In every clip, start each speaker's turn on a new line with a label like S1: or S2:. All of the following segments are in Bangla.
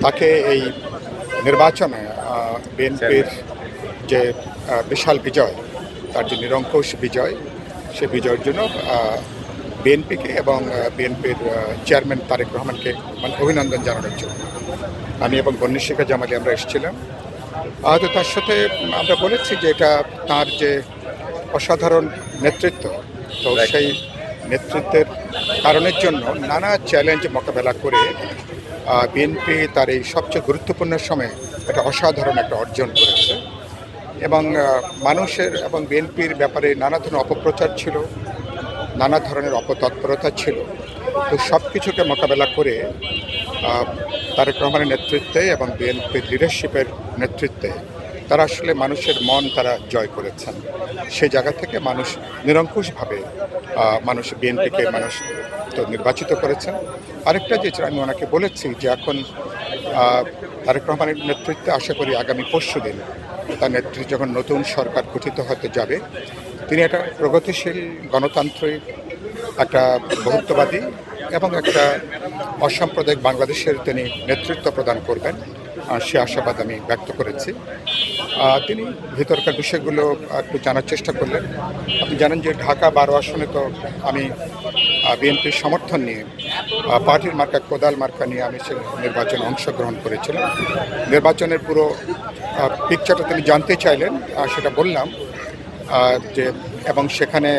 S1: তাকে এই নির্বাচনে বিএনপির যে বিশাল বিজয়, তার যে নিরঙ্কুশ বিজয়, সে বিজয়ের জন্য বিএনপিকে এবং বিএনপির চেয়ারম্যান তারেক রহমানকে অভিনন্দন জানানোর জন্য আমি এবং বন্নি শেখ জামালি আমরা এসেছিলাম। তো তার সাথে আমরা বলেছি যে এটা তার যে অসাধারণ নেতৃত্ব, তো সেই নেতৃত্বের কারণের জন্য নানা চ্যালেঞ্জ মোকাবেলা করে বিএনপি তার এই সবচেয়ে গুরুত্বপূর্ণ সময়ে একটা অসাধারণ একটা অর্জন করেছে। এবং মানুষের এবং বিএনপির ব্যাপারে নানা ধরনের অপপ্রচার ছিল, নানা ধরনের অপতৎপরতা ছিল। তো সব কিছুকে মোকাবেলা করে তারেক রহমানের নেতৃত্বে এবং বিএনপির লিডারশিপের নেতৃত্বে তারা আসলে মানুষের মন তারা জয় করেছেন। সেই জায়গা থেকে মানুষ নিরঙ্কুশভাবে মানুষ বিএনপিকে মানুষ তো নির্বাচিত করেছেন। আরেকটা যে আমি ওনাকে বলেছি যে এখন তারেক রহমানের নেতৃত্বে আশা করি আগামী পরশু দিন তার নেতৃত্বে যখন নতুন সরকার গঠিত হতে যাবে, তিনি একটা প্রগতিশীল গণতান্ত্রিক, একটা বহুত্ববাদী এবং একটা অসাম্প্রদায়িক বাংলাদেশের তিনি নেতৃত্ব প্রদান করবেন, সে আশাবাদ আমি ব্যক্ত করেছি। তিনি ভিতরকার বিষয়গুলো একটু জানার চেষ্টা করলেন। আপনি জানেন যে ঢাকা 12 আসনে তো আমি বিএনপির সমর্থন নিয়ে পার্টির মার্কা কোদাল মার্কা নিয়ে আমি সে নির্বাচনে অংশগ্রহণ করেছিলাম। নির্বাচনের পুরো পিকচারটা তিনি জানতে চাইলেন, সেটা বললাম যে এবং সেখানে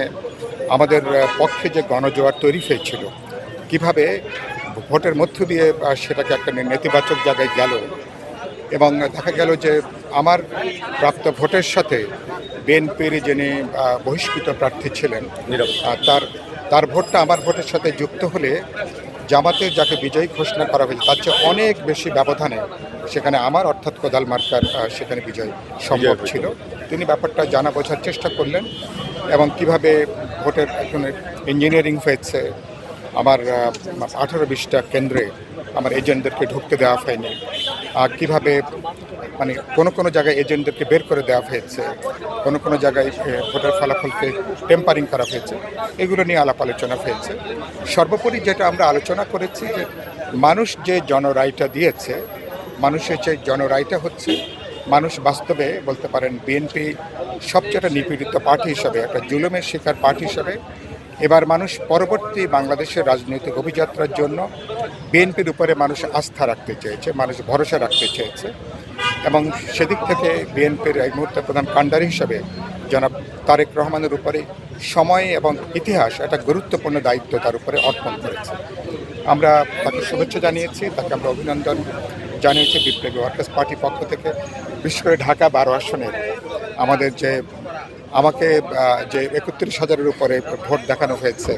S1: আমাদের পক্ষে যে গণজোয়ার তৈরি হয়েছিল, কিভাবে ভোটের মধ্য দিয়ে সেটাকে একটা নেতিবাচক জায়গায় গেল এবং দেখা গেল যে আমার প্রাপ্ত ভোটের সাথে বিএনপির যিনি বহিষ্কৃত প্রার্থী ছিলেন তার ভোটটা আমার ভোটের সাথে যুক্ত হলে জামাতে যাকে বিজয়ী ঘোষণা করা হয়েছে তার চেয়ে অনেক বেশি ব্যবধানে সেখানে আমার অর্থাৎ কোদাল মার্কার সেখানে বিজয় সম্ভব ছিল। তিনি ব্যাপারটা জানা বোঝার চেষ্টা করলেন এবং কিভাবে ভোটের একজনের ইঞ্জিনিয়ারিং হয়েছে, আমার 18-20টা কেন্দ্রে আমার এজেন্টদেরকে ঢুকতে দেওয়া হয়নি, কীভাবে মানে কোনো জায়গায় এজেন্টদেরকে বের করে দেওয়া হয়েছে, কোনো জায়গায় ভোটের ফলাফলকে টেম্পারিং করা হয়েছে, এগুলো নিয়ে আলাপ আলোচনা হয়েছে। সর্বোপরি যেটা আমরা আলোচনা করেছি যে মানুষ যে জনরায়টা দিয়েছে, মানুষের যে জনরায়টা হচ্ছে মানুষ বাস্তবে বলতে পারেন বিএনপি সবচেয়ে নিপীড়িত পার্টি হিসাবে, একটা জুলুমের শিকার পার্টি হিসাবে এবার মানুষ পরবর্তী বাংলাদেশের রাজনৈতিক অভিযাত্রার জন্য বিএনপির উপরে মানুষ আস্থা রাখতে চেয়েছে, মানুষ ভরসা রাখতে চেয়েছে এবং সেদিক থেকে বিএনপির এই মুহূর্তে প্রধান কাণ্ডারি হিসাবে জনাব তারেক রহমানের উপরে সময় এবং ইতিহাস একটা গুরুত্বপূর্ণ দায়িত্ব তার উপরে অর্পণ করেছে। আমরা তাকে শুভেচ্ছা জানিয়েছি, তাকে আমরা অভিনন্দন জানিয়েছি বিপ্লবী ওয়ার্কার্স পার্টির পক্ষ থেকে। বিশেষ করে ঢাকা 12 আসনের আমাদের যে আমাকে যে 31,000-এর উপরে ভোট দেখানো হয়েছে,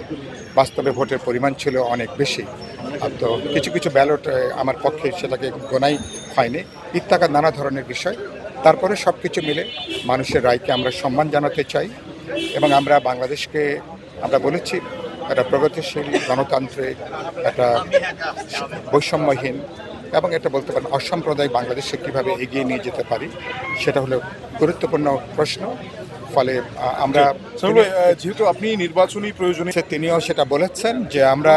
S1: বাস্তবে ভোটের পরিমাণ ছিল অনেক বেশি। তো কিছু ব্যালট আমার পক্ষে সেটাকে গোনাই হয়নি, ইত্যাকার নানা ধরনের বিষয়। তারপরে সব কিছু মিলে মানুষের রায়কে আমরা সম্মান জানাতে চাই এবং আমরা বাংলাদেশকে আমরা বলেছি একটা প্রগতিশীল গণতান্ত্রিক, একটা বৈষম্যহীন এবং এটা বলতে পারেন অসাম্প্রদায়িক বাংলাদেশে কীভাবে এগিয়ে নিয়ে যেতে পারি, সেটা হলো গুরুত্বপূর্ণ প্রশ্ন। ফলে আমরা
S2: যেহেতু আপনি নির্বাচনী প্রয়োজনে
S1: তিনিও সেটা বলেছেন যে আমরা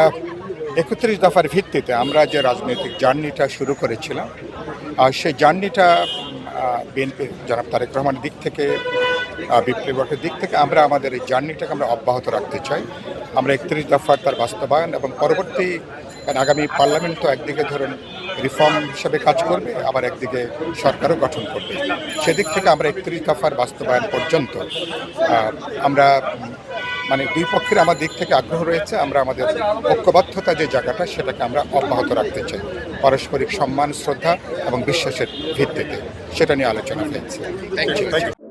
S1: 31 দফার ভিত্তিতে আমরা যে রাজনৈতিক জার্নিটা শুরু করেছিলাম, সেই জার্নিটা বিএনপি জনাব তারেক রহমানের দিক থেকে, বিপ্লবীর দিক থেকে আমরা আমাদের এই জার্নিটাকে আমরা অব্যাহত রাখতে চাই। আমরা 31 দফার তার বাস্তবায়ন এবং পরবর্তী আগামী পার্লামেন্ট তো একদিকে ধরুন রিফর্ম হিসেবে কাজ করবে, আবার একদিকে সরকারও গঠন করবে। সেদিক থেকে আমরা 31 দফার বাস্তবায়ন পর্যন্ত আমরা মানে দুই পক্ষের আমার দিক থেকে আগ্রহ রয়েছে। আমরা আমাদের ঐক্যবদ্ধতা যে জায়গাটা সেটাকে আমরা অব্যাহত রাখতে চাই, পারস্পরিক সম্মান, শ্রদ্ধা এবং বিশ্বাসের ভিত্তিতে। সেটা নিয়ে আলোচনা হয়েছে। Thank you.